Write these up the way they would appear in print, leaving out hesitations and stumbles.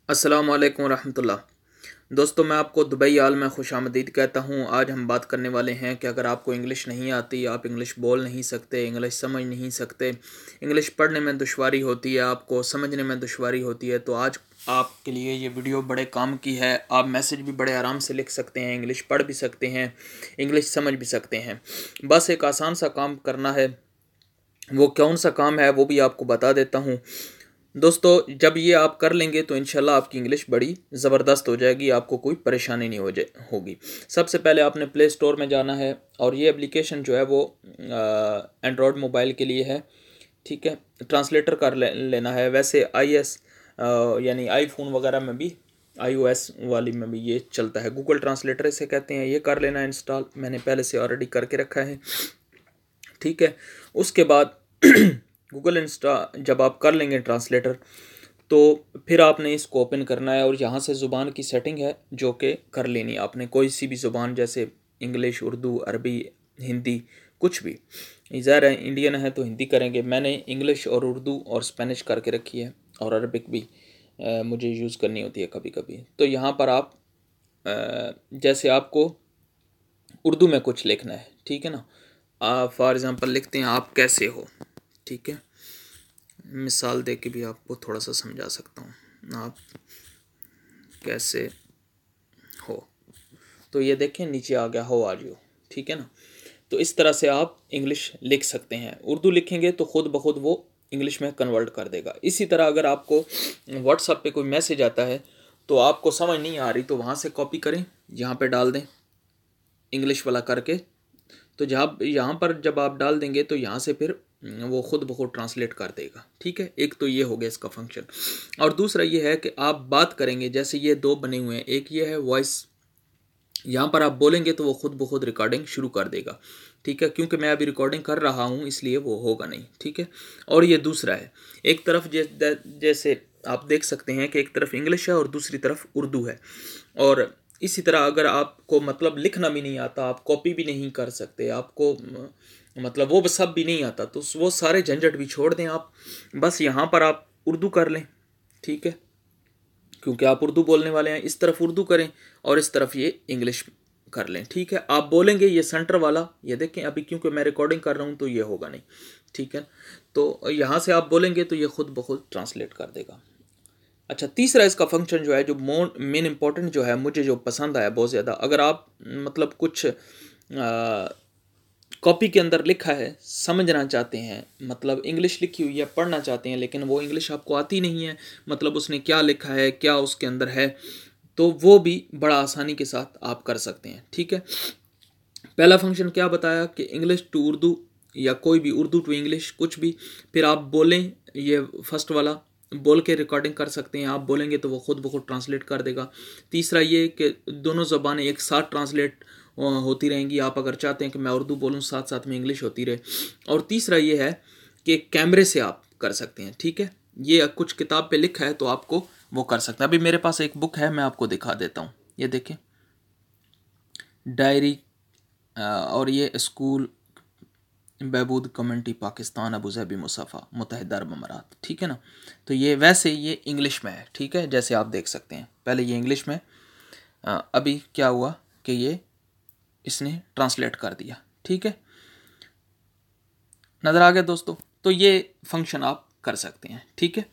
अस्सलाम वालेकुम रहमतुल्लाह। दोस्तों, मैं आपको दुबई आल में खुशामदीद कहता हूँ। आज हम बात करने वाले हैं कि अगर आपको इंग्लिश नहीं आती, आप इंग्लिश बोल नहीं सकते, इंग्लिश समझ नहीं सकते, इंग्लिश पढ़ने में दुश्वारी होती है, आपको समझने में दुश्वारी होती है, तो आज आपके लिए ये वीडियो बड़े काम की है। आप मैसेज भी बड़े आराम से लिख सकते हैं, इंग्लिश पढ़ भी सकते हैं, इंग्लिश समझ भी सकते हैं। बस एक आसान सा काम करना है। वो कौन सा काम है वो भी आपको बता देता हूँ। दोस्तों, जब ये आप कर लेंगे तो इंशाल्लाह आपकी इंग्लिश बड़ी ज़बरदस्त हो जाएगी, आपको कोई परेशानी नहीं होगी। सबसे पहले आपने प्ले स्टोर में जाना है और ये एप्लीकेशन जो है वो एंड्रॉयड मोबाइल के लिए है। ठीक है, ट्रांसलेटर कर लेना है। वैसे यानी आईफोन वगैरह में भी, iOS वाली में भी ये चलता है। गूगल ट्रांसलेटर इसे कहते हैं। ये कर लेना इंस्टॉल, मैंने पहले से ऑलरेडी करके रखा है। ठीक है, उसके बाद गूगल इंस्टा जब आप कर लेंगे ट्रांसलेटर, तो फिर आपने इसको ओपन करना है और यहाँ से ज़ुबान की सेटिंग है जो कि कर लेनी है आपने। कोई सी भी ज़ुबान, जैसे इंग्लिश, उर्दू, अरबी, हिंदी, कुछ भी। ज़ाहिर है इंडियन है तो हिंदी करेंगे। मैंने इंग्लिश और उर्दू और स्पेनिश करके रखी है, और अरबिक भी मुझे यूज़ करनी होती है कभी कभी। तो यहाँ पर आप जैसे आपको उर्दू में कुछ लिखना है, ठीक है ना। फॉर एग्ज़ाम्पल लिखते हैं आप कैसे हो। ठीक है, मिसाल दे के भी आपको थोड़ा सा समझा सकता हूँ। आप कैसे हो, तो ये देखें नीचे आ गया, हाउ आर यू। ठीक है ना। तो इस तरह से आप इंग्लिश लिख सकते हैं। उर्दू लिखेंगे तो खुद ब खुद वो इंग्लिश में कन्वर्ट कर देगा। इसी तरह अगर आपको व्हाट्सएप पे कोई मैसेज आता है तो आपको समझ नहीं आ रही, तो वहाँ से कॉपी करें, यहाँ पे डाल दें इंग्लिश वाला करके। तो जहाँ यहाँ पर जब आप डाल देंगे तो यहाँ से फिर वो खुद ब खुद ट्रांसलेट कर देगा। ठीक है, एक तो ये हो गया इसका फंक्शन। और दूसरा ये है कि आप बात करेंगे, जैसे ये दो बने हुए हैं। एक ये है वॉइस, यहाँ पर आप बोलेंगे तो वो खुद ब खुद रिकॉर्डिंग शुरू कर देगा। ठीक है, क्योंकि मैं अभी रिकॉर्डिंग कर रहा हूँ इसलिए वो होगा नहीं। ठीक है, और ये दूसरा है, एक तरफ जैसे आप देख सकते हैं कि एक तरफ इंग्लिश है और दूसरी तरफ उर्दू है। और इसी तरह अगर आपको मतलब लिखना भी नहीं आता, आप कॉपी भी नहीं कर सकते, आपको मतलब वो सब भी नहीं आता, तो वो सारे झंझट भी छोड़ दें आप। बस यहाँ पर आप उर्दू कर लें। ठीक है, क्योंकि आप उर्दू बोलने वाले हैं, इस तरफ उर्दू करें और इस तरफ ये इंग्लिश कर लें। ठीक है, आप बोलेंगे ये सेंटर वाला, ये देखें अभी क्योंकि मैं रिकॉर्डिंग कर रहा हूँ तो ये होगा नहीं। ठीक है, तो यहाँ से आप बोलेंगे तो ये खुद ब खुद ट्रांसलेट कर देगा। अच्छा, तीसरा इसका फंक्शन जो है, जो मेन इंपॉर्टेंट जो है, मुझे जो पसंद आया बहुत ज़्यादा, अगर आप मतलब कुछ कॉपी के अंदर लिखा है समझना चाहते हैं, मतलब इंग्लिश लिखी हुई है पढ़ना चाहते हैं, लेकिन वो इंग्लिश आपको आती नहीं है, मतलब उसने क्या लिखा है, क्या उसके अंदर है, तो वो भी बड़ा आसानी के साथ आप कर सकते हैं। ठीक है, पहला फंक्शन क्या बताया कि इंग्लिश टू उर्दू या कोई भी उर्दू टू इंग्लिश कुछ भी, फिर आप बोलें, ये फर्स्ट वाला बोल के रिकॉर्डिंग कर सकते हैं। आप बोलेंगे तो वो खुद ब खुद ट्रांसलेट कर देगा। तीसरा ये कि दोनों ज़बानें एक साथ ट्रांसलेट होती रहेंगी। आप अगर चाहते हैं कि मैं उर्दू बोलूँ साथ साथ में इंग्लिश होती रहे। और तीसरा ये है कि कैमरे से आप कर सकते हैं। ठीक है, ये कुछ किताब पे लिखा है तो आपको वो कर सकते हैं। अभी मेरे पास एक बुक है, मैं आपको दिखा देता हूँ। ये देखें, डायरी, और ये स्कूल बहबूद community Pakistan, Abu Dhabi, Mussafah, मुत्तहिदा अरब अमारात। ठीक है ना। तो ये वैसे ये इंग्लिश में है। ठीक है, जैसे आप देख सकते हैं, पहले ये इंग्लिश में, अभी क्या हुआ कि ये इसने ट्रांसलेट कर दिया। ठीक है, नज़र आ गया दोस्तों। तो ये फंक्शन आप कर सकते हैं। ठीक है,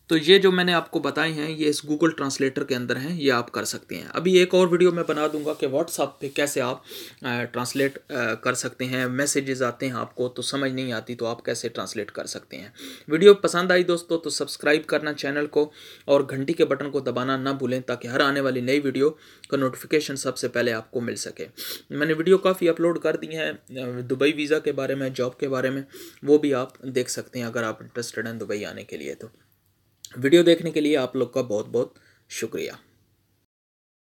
तो ये जो मैंने आपको बताए हैं ये इस गूगल ट्रांसलेटर के अंदर हैं, ये आप कर सकते हैं। अभी एक और वीडियो मैं बना दूंगा कि व्हाट्सएप पे कैसे आप ट्रांसलेट कर सकते हैं। मैसेजेस आते हैं आपको तो समझ नहीं आती, तो आप कैसे ट्रांसलेट कर सकते हैं। वीडियो पसंद आई दोस्तों तो सब्सक्राइब करना चैनल को और घंटी के बटन को दबाना ना भूलें, ताकि हर आने वाली नई वीडियो का नोटिफिकेशन सबसे पहले आपको मिल सके। मैंने वीडियो काफ़ी अपलोड कर दी हैं दुबई वीज़ा के बारे में, जॉब के बारे में, वो भी आप देख सकते हैं अगर आप इंटरेस्टेड हैं दुबई आने के लिए। तो वीडियो देखने के लिए आप लोग का बहुत बहुत शुक्रिया।